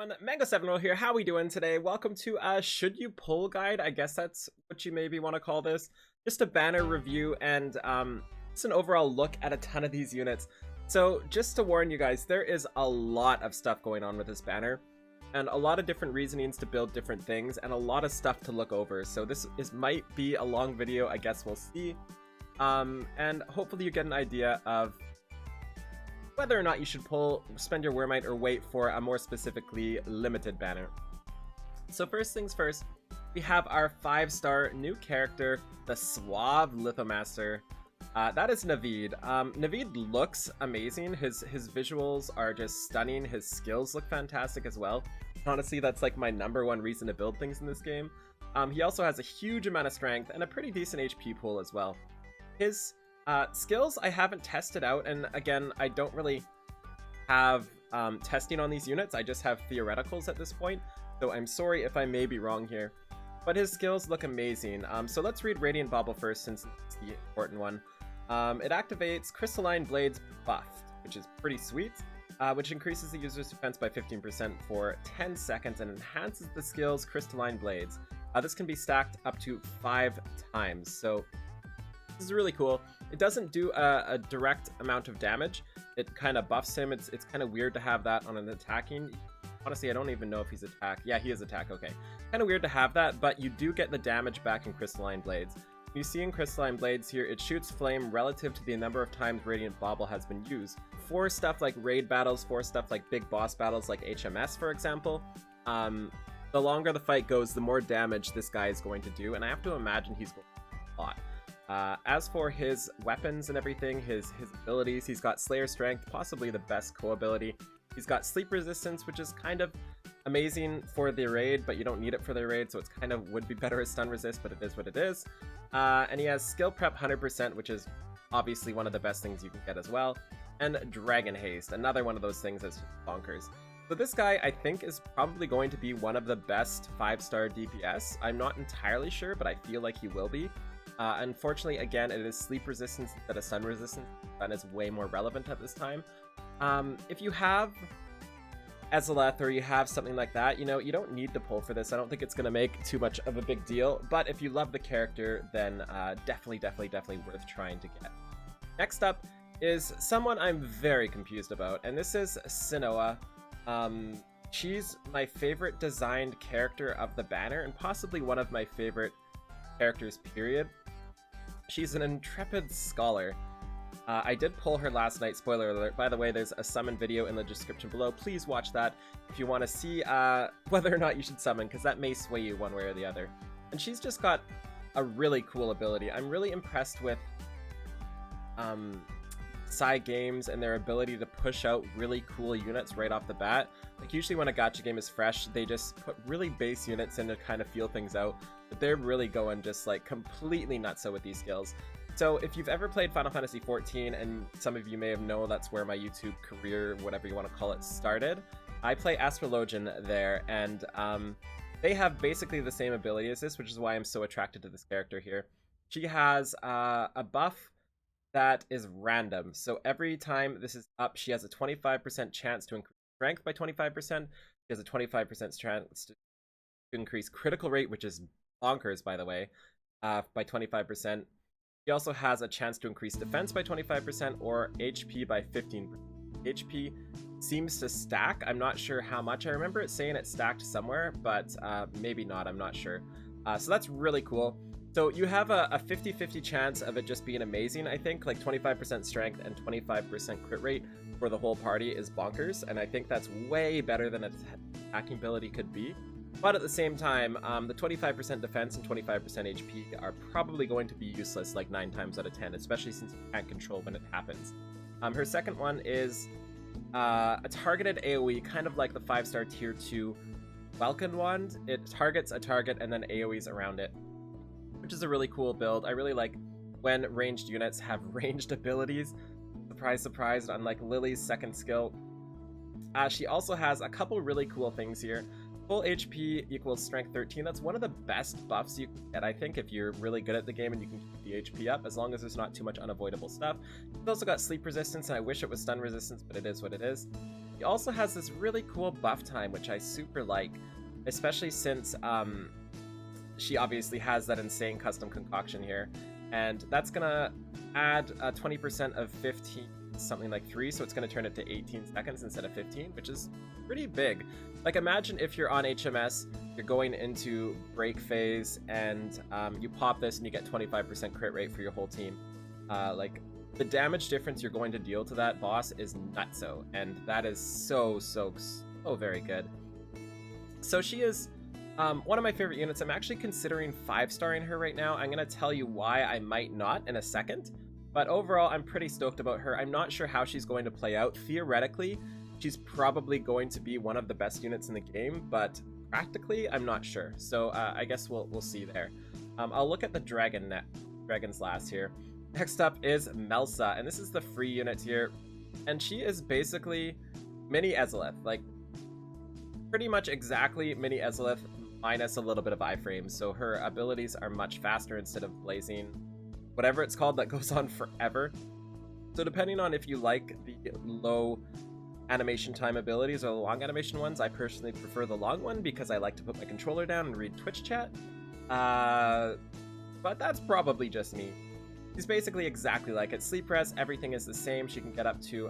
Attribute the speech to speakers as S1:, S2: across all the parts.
S1: everyone, Mango7 here. How we doing today? Welcome to Should You Pull guide. I guess that's what you maybe want to call this. Just a banner review and just an overall look at a ton of these units. So just to warn you guys, there is a lot of stuff going on with this banner and a lot of different reasonings to build different things and a lot of stuff to look over. So this might be a long video, I guess we'll see. And hopefully you get an idea of whether or not you should spend your Wyrmite or wait for a more specifically limited banner. So first things first, we have our 5-star new character, the Suave Lithomaster. That is Navid. Navid looks amazing. His visuals are just stunning. His skills look fantastic as well. Honestly, that's like my #1 reason to build things in this game. He also has a huge amount of strength and a pretty decent HP pool as well. His skills I haven't tested out, and again, I don't really have testing on these units. I just have theoreticals at this point, so I'm sorry if I may be wrong here. But his skills look amazing. So let's read Radiant Bauble first, since it's the important one. It activates Crystalline Blades buffed, which is pretty sweet, which increases the user's defense by 15% for 10 seconds and enhances the skill's Crystalline Blades. This can be stacked up to 5 times, so this is really cool. It doesn't do a direct amount of damage. It kind of buffs him. It's kind of weird to have that on an attacking. Honestly, I don't even know if he's attack. Yeah, he is attack. Okay. Kind of weird to have that, but you do get the damage back in Crystalline Blades. You see in Crystalline Blades here, it shoots flame relative to the number of times Radiant Bauble has been used. For stuff like raid battles, for stuff like big boss battles like HMS, for example, the longer the fight goes, the more damage this guy is going to do, and I have to imagine he's going to do a lot. As for his weapons and everything, his abilities, he's got Slayer Strength, possibly the best co-ability. He's got Sleep Resistance, which is kind of amazing for the raid, but you don't need it for the raid, so it's kind of would be better as Stun Resist, but it is what it is. And he has Skill Prep 100%, which is obviously one of the best things you can get as well. And Dragon Haste, another one of those things that's bonkers. So this guy, I think, is probably going to be one of the best 5-star DPS. I'm not entirely sure, but I feel like he will be. Unfortunately, again, it is Sleep Resistance instead of Stun Resistance. That is way more relevant at this time. If you have Ezaleth or you have something like that, you know, you don't need to pull for this. I don't think it's going to make too much of a big deal, but if you love the character, then definitely worth trying to get. Next up is someone I'm very confused about, and this is Sinoa. She's my favorite designed character of the banner, and possibly one of my favorite characters, period. She's an intrepid scholar. I did pull her last night, spoiler alert. By the way, there's a summon video in the description below. Please watch that if you want to see whether or not you should summon, because that may sway you one way or the other. And she's just got a really cool ability. I'm really impressed with Games and their ability to push out really cool units right off the bat. Like, usually when a gacha game is fresh, they just put really base units in to kind of feel things out, but they're really going just like completely nutso with these skills. So if you've ever played Final Fantasy XIV, and some of you may have known that's where my YouTube career, whatever you want to call it, started, I play Astrologian there, and they have basically the same ability as this, which is why I'm so attracted to this character here. She has a buff that is random, so every time this is up, she has a 25% chance to increase strength by 25%. She has a 25% chance to increase critical rate, which is bonkers, by the way, by 25%. She also has a chance to increase defense by 25% or HP by 15%. HP seems to stack. I'm not sure how much. I remember it saying it stacked somewhere, but maybe not. I'm not sure. So that's really cool. So you have a 50-50 chance of it just being amazing, I think. Like 25% strength and 25% crit rate for the whole party is bonkers, and I think that's way better than its attacking ability could be. But at the same time, the 25% defense and 25% HP are probably going to be useless like 9 times out of 10, especially since you can't control when it happens. Her second one is a targeted AoE, kind of like the 5-star tier 2 Welkin wand. It targets a target and then AoEs around it, which is a really cool build. I really like when ranged units have ranged abilities. Surprise, surprise, unlike Lily's second skill. She also has a couple really cool things here. full HP equals strength 13. That's one of the best buffs you can get, I think, if you're really good at the game and you can keep the HP up, as long as there's not too much unavoidable stuff. He's also got sleep resistance, and I wish it was stun resistance, but it is what it is. He also has this really cool buff time, which I super like, especially since she obviously has that insane custom concoction here, and that's gonna add 20% of 15, something like 3, so it's gonna turn it to 18 seconds instead of 15, which is pretty big. Like, imagine if you're on HMS, you're going into break phase, and you pop this and you get 25% crit rate for your whole team. Like, the damage difference you're going to deal to that boss is nutso, and that is so very good. So she is one of my favorite units. I'm actually considering 5-starring her right now. I'm going to tell you why I might not in a second, but overall I'm pretty stoked about her. I'm not sure how she's going to play out. Theoretically, she's probably going to be one of the best units in the game, but practically I'm not sure. So I guess we'll see there. I'll look at the Dragon's Last here. Next up is Melsa, and this is the free unit here, and she is basically mini Ezzelith, like pretty much exactly mini Ezzelith minus a little bit of iframe. So her abilities are much faster instead of blazing, whatever it's called, that goes on forever. So depending on if you like the low animation time abilities or the long animation ones, I personally prefer the long one because I like to put my controller down and read Twitch chat. But that's probably just me. She's basically exactly like it. Sleep res, everything is the same. She can get up to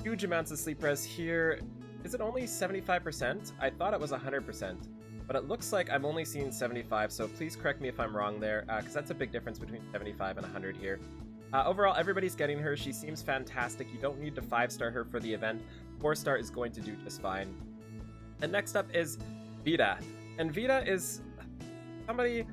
S1: huge amounts of sleep res here. Is it only 75%? I thought it was 100%, but it looks like I'm only seeing 75, so please correct me if I'm wrong there, because that's a big difference between 75 and 100 here. Overall, everybody's getting her. She seems fantastic. You don't need to 5-star her for the event. 4-star is going to do just fine. And next up is Vida. And Vida is somebody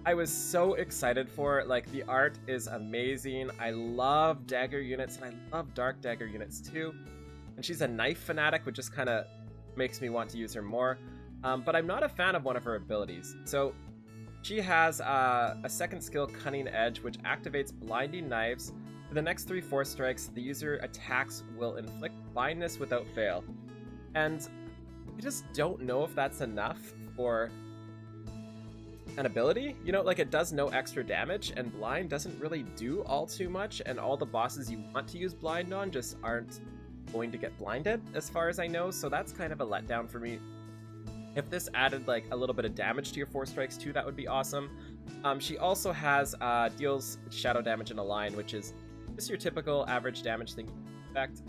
S1: I was so excited for. Like, the art is amazing. I love dagger units, and I love dark dagger units too. And she's a knife fanatic, which just kind of makes me want to use her more. But I'm not a fan of one of her abilities. So she has a second skill, Cunning Edge, which activates blinding knives. For the next 3 force strikes, the user attacks will inflict blindness without fail. And I just don't know if that's enough for an ability. You know, like, it does no extra damage, and blind doesn't really do all too much, and all the bosses you want to use blind on just aren't going to get blinded, as far as I know, so that's kind of a letdown for me. If this added like a little bit of damage to your 4 strikes too, that would be awesome. She also has deals shadow damage in a line, which is just your typical average damage thing effect.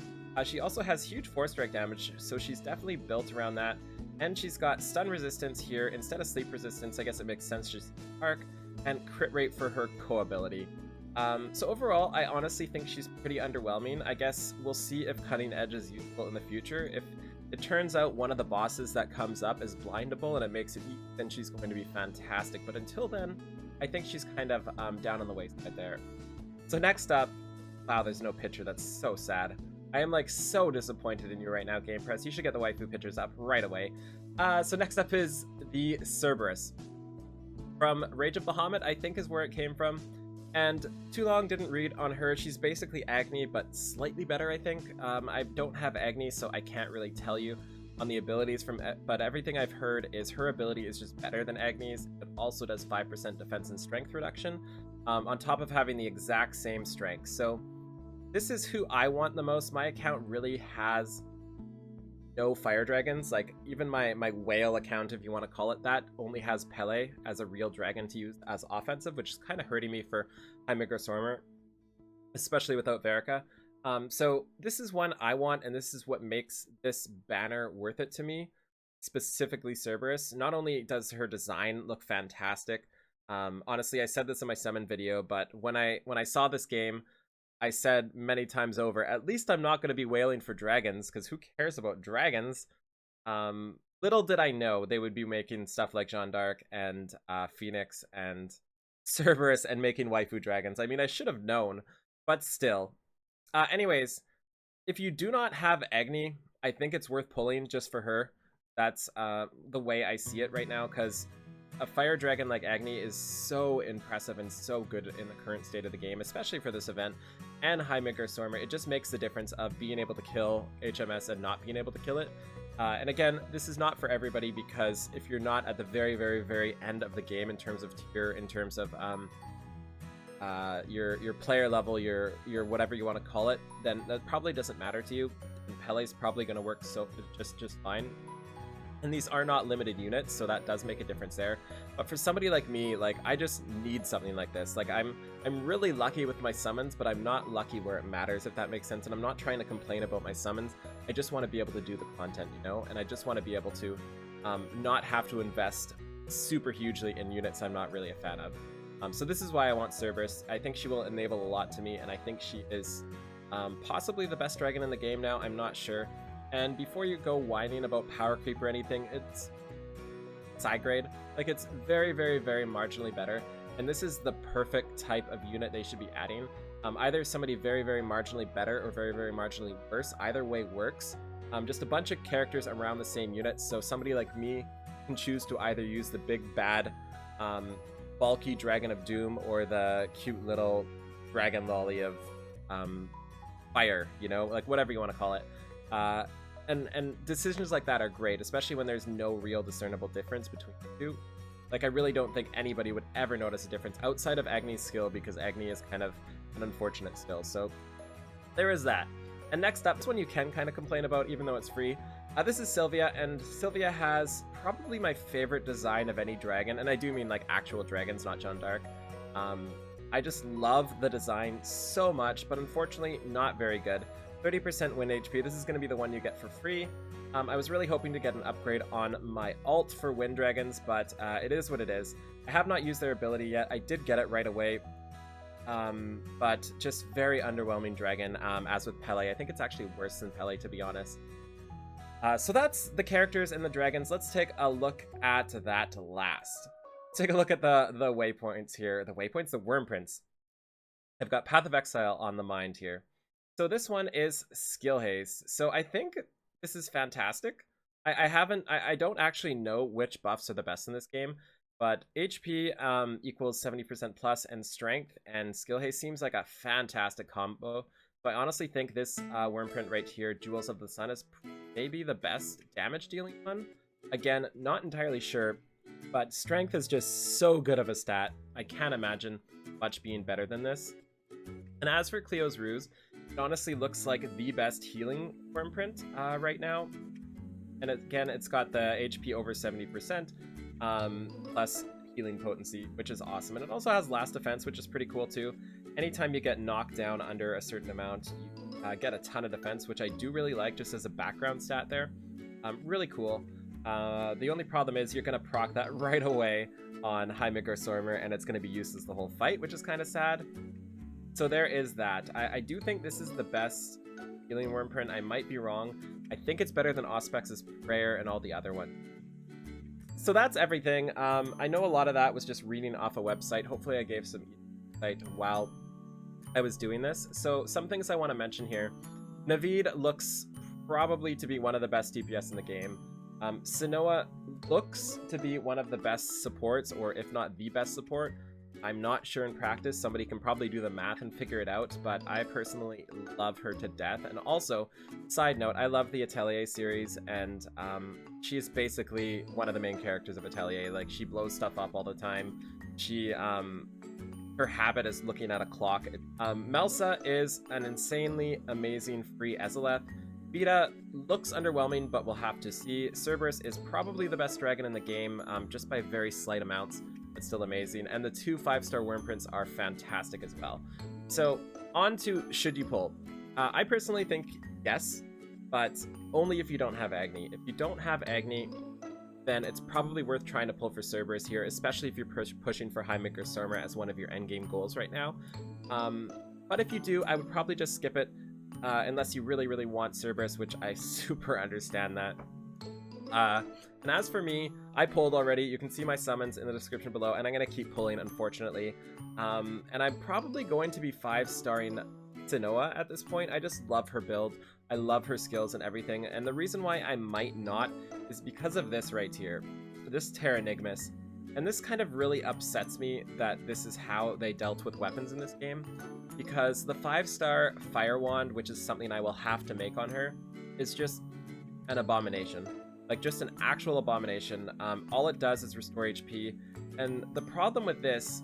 S1: She also has huge 4-strike damage, so she's definitely built around that. And she's got stun resistance here instead of sleep resistance. I guess it makes sense, she's arc, and crit rate for her co-ability. So overall, I honestly think she's pretty underwhelming. I guess we'll see if Cutting Edge is useful in the future. If it turns out one of the bosses that comes up is blindable and it makes it easy, then she's going to be fantastic. But until then, I think she's kind of down on the wayside there. So next up, wow, there's no picture. That's so sad. I am like so disappointed in you right now, Game Press. You should get the waifu pictures up right away. So next up is the Cerberus. From Rage of Bahamut, I think is where it came from. And too long didn't read on her. She's basically Agni, but slightly better, I think. I don't have Agni, so I can't really tell you on the abilities from it, but everything I've heard is her ability is just better than Agni's. It also does 5% defense and strength reduction, on top of having the exact same strength. So this is who I want the most. My account really has no fire dragons. Like, even my whale account, if you want to call it that, only has Pele as a real dragon to use as offensive, which is kind of hurting me for Stormer, especially without Verica. So this is one I want, and this is what makes this banner worth it to me, specifically Cerberus. Not only does her design look fantastic, honestly, I said this in my summon video, but when I saw this game, I said many times over, at least I'm not going to be wailing for dragons, because who cares about dragons? Little did I know they would be making stuff like Jeanne d'Arc and Phoenix and Cerberus and making waifu dragons. I mean, I should have known, but still. Anyways, if you do not have Agni, I think it's worth pulling just for her. That's the way I see it right now, because a fire dragon like Agni is so impressive and so good in the current state of the game, especially for this event, and Stormer. It just makes the difference of being able to kill HMS and not being able to kill it. And again, this is not for everybody, because if you're not at the very, very, very end of the game in terms of tier, in terms of your player level, your whatever you want to call it, then that probably doesn't matter to you. And Pele's probably going to work just fine. And these are not limited units, so that does make a difference there. But for somebody like me, like, I just need something like this. Like, I'm really lucky with my summons, but I'm not lucky where it matters, if that makes sense. And I'm not trying to complain about my summons. I just want to be able to do the content, you know? And I just want to be able to not have to invest super hugely in units I'm not really a fan of. So this is why I want Cerberus. I think she will enable a lot to me, and I think she is possibly the best dragon in the game now. I'm not sure. And before you go whining about power creep or anything, it's side grade. Like, it's very, very, very marginally better. And this is the perfect type of unit they should be adding. Either somebody very, very marginally better or very, very marginally worse. Either way works. Just a bunch of characters around the same unit. So somebody like me can choose to either use the big bad bulky Dragon of Doom or the cute little Dragon Lolly of Fire, you know, like whatever you want to call it. And decisions like that are great, especially when there's no real discernible difference between the two. Like, I really don't think anybody would ever notice a difference outside of Agni's skill, because Agni is kind of an unfortunate skill. So there is that. And next up, this one you can kind of complain about, even though it's free. This is Sylvia, and Sylvia has probably my favorite design of any dragon, and I do mean like actual dragons, not Jeanne d'Arc. I just love the design so much, but unfortunately not very good. 30% win HP. This is going to be the one you get for free. I was really hoping to get an upgrade on my alt for Wind Dragons, but it is what it is. I have not used their ability yet. I did get it right away, but just very underwhelming dragon, as with Pele. I think it's actually worse than Pele, to be honest. So that's the characters and the dragons. Let's take a look at that last. Take a look at the waypoints here. The waypoints, the wyrmprints. I've got Path of Exile on the mind here. So this one is Skill Haze. So I think this is fantastic. I don't actually know which buffs are the best in this game, but HP equals 70% plus and strength, and Skill Haze seems like a fantastic combo. So I honestly think this wyrmprint right here, Jewels of the Sun, is maybe the best damage dealing one. Again, not entirely sure, but strength is just so good of a stat. I can't imagine much being better than this. And as for Cleo's Ruse, it honestly looks like the best healing wyrmprint right now. And again, it's got the HP over 70%, plus healing potency, which is awesome. And it also has last defense, which is pretty cool too. Anytime you get knocked down under a certain amount, you get a ton of defense, which I do really like just as a background stat there. Really cool. The only problem is you're going to proc that right away on Wyrmprint, and it's going to be useless the whole fight, which is kind of sad. So there is that. I do think this is the best healing wyrmprint. I might be wrong. I think it's better than Auspex's Prayer and all the other ones. So that's everything. I know a lot of that was just reading off a website. Hopefully I gave some insight while I was doing this. So some things I want to mention here. Navid looks probably to be one of the best DPS in the game. Sinoa looks to be one of the best supports, or if not the best support. I'm not sure in practice. Somebody can probably do the math and figure it out, but I personally love her to death. And also, side note, I love the Atelier series, and she's basically one of the main characters of Atelier. Like, she blows stuff up all the time. She, her habit is looking at a clock. Melsa is an insanely amazing free Ezaleth. Vida looks underwhelming, but we'll have to see. Cerberus is probably the best dragon in the game, just by very slight amounts. It's still amazing, and the 2 5-star wyrmprints are fantastic as well. So on to should you pull. I personally think yes, but only if you don't have Agni. If you don't have Agni, then it's probably worth trying to pull for Cerberus here, especially if you're pushing for Wyrmprint as one of your endgame goals right now. But if you do, I would probably just skip it, unless you really, really want Cerberus, which I super understand that. And as for me, I pulled already. You can see my summons in the description below, and I'm going to keep pulling, unfortunately. And I'm probably going to be 5-starring Sinoa at this point. I just love her build. I love her skills and everything. And the reason why I might not is because of this right here. This Terranigmus. And this kind of really upsets me that this is how they dealt with weapons in this game. Because the 5-star Fire Wand, which is something I will have to make on her, is just an abomination. Like, just an actual abomination. All it does is restore HP. And the problem with this,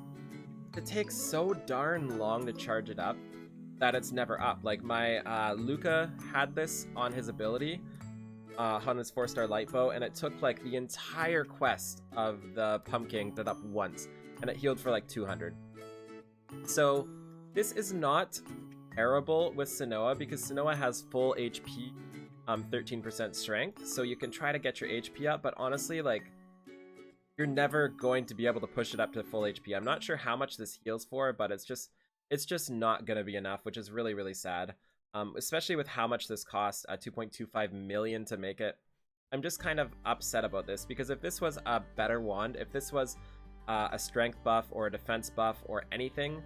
S1: it takes so darn long to charge it up that it's never up. Like, my Luca had this on his ability, on his 4-star light bow, and it took like the entire quest of the Pumpkin that up once, and it healed for like 200. So this is not terrible with Sinoa, because Sinoa has full HP, 13% strength, so you can try to get your HP up, but honestly, like, you're never going to be able to push it up to full HP. I'm not sure how much this heals for, but it's just not gonna be enough, which is really, really sad. Especially with how much this cost, 2.25 million to make it. I'm just kind of upset about this, because if this was a better wand, if this was a strength buff or a defense buff or anything,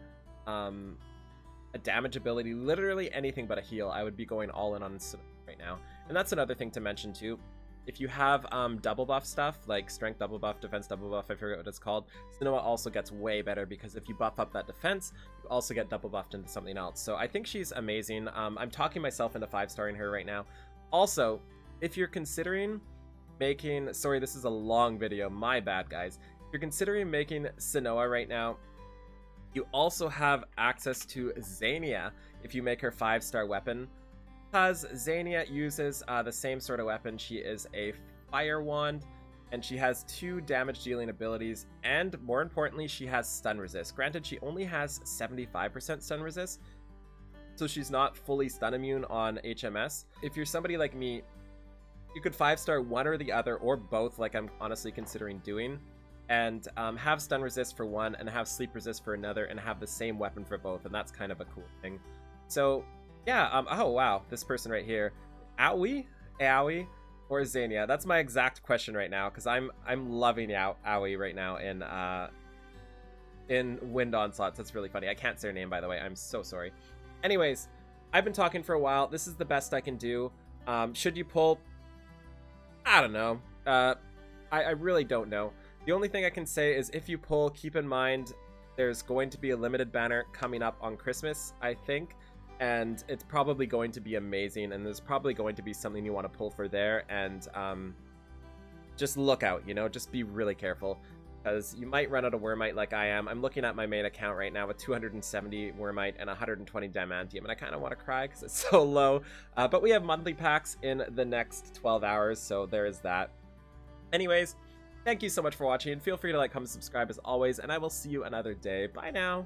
S1: a damage ability, literally anything but a heal, I would be going all in on right now. And that's another thing to mention too. If you have double buff stuff, like strength double buff, defense double buff, I forget what it's called, Sinoa also gets way better, because if you buff up that defense, you also get double buffed into something else. So I think she's amazing. I'm talking myself into 5-starring her right now. Also, if you're considering making, sorry, this is a long video, my bad guys. If you're considering making Sinoa right now, you also have access to Xania if you make her 5-star weapon. Because Xania uses the same sort of weapon. She is a fire wand, and she has 2 damage dealing abilities, and more importantly, she has stun resist. Granted, she only has 75% stun resist, so she's not fully stun immune on HMS. If you're somebody like me, you could 5-star one or the other, or both, like I'm honestly considering doing, and have stun resist for one and have sleep resist for another, and have the same weapon for both, and that's kind of a cool thing. So yeah, oh wow, this person right here, Aoi, or Xania? That's my exact question right now, because I'm loving Aoi right now in Wind Onslaughts. That's really funny. I can't say her name, by the way. I'm so sorry. Anyways, I've been talking for a while. This is the best I can do. Should you pull? I don't know. I really don't know. The only thing I can say is if you pull, keep in mind there's going to be a limited banner coming up on Christmas, I think. And it's probably going to be amazing, and there's probably going to be something you want to pull for there, and just look out, you know, just be really careful, because you might run out of Wyrmite like I am. I'm looking at my main account right now with 270 Wyrmite and 120 Damantium, and I kind of want to cry because it's so low, but we have monthly packs in the next 12 hours, so there is that. Anyways, thank you so much for watching, and feel free to like, comment, subscribe as always, and I will see you another day. Bye now!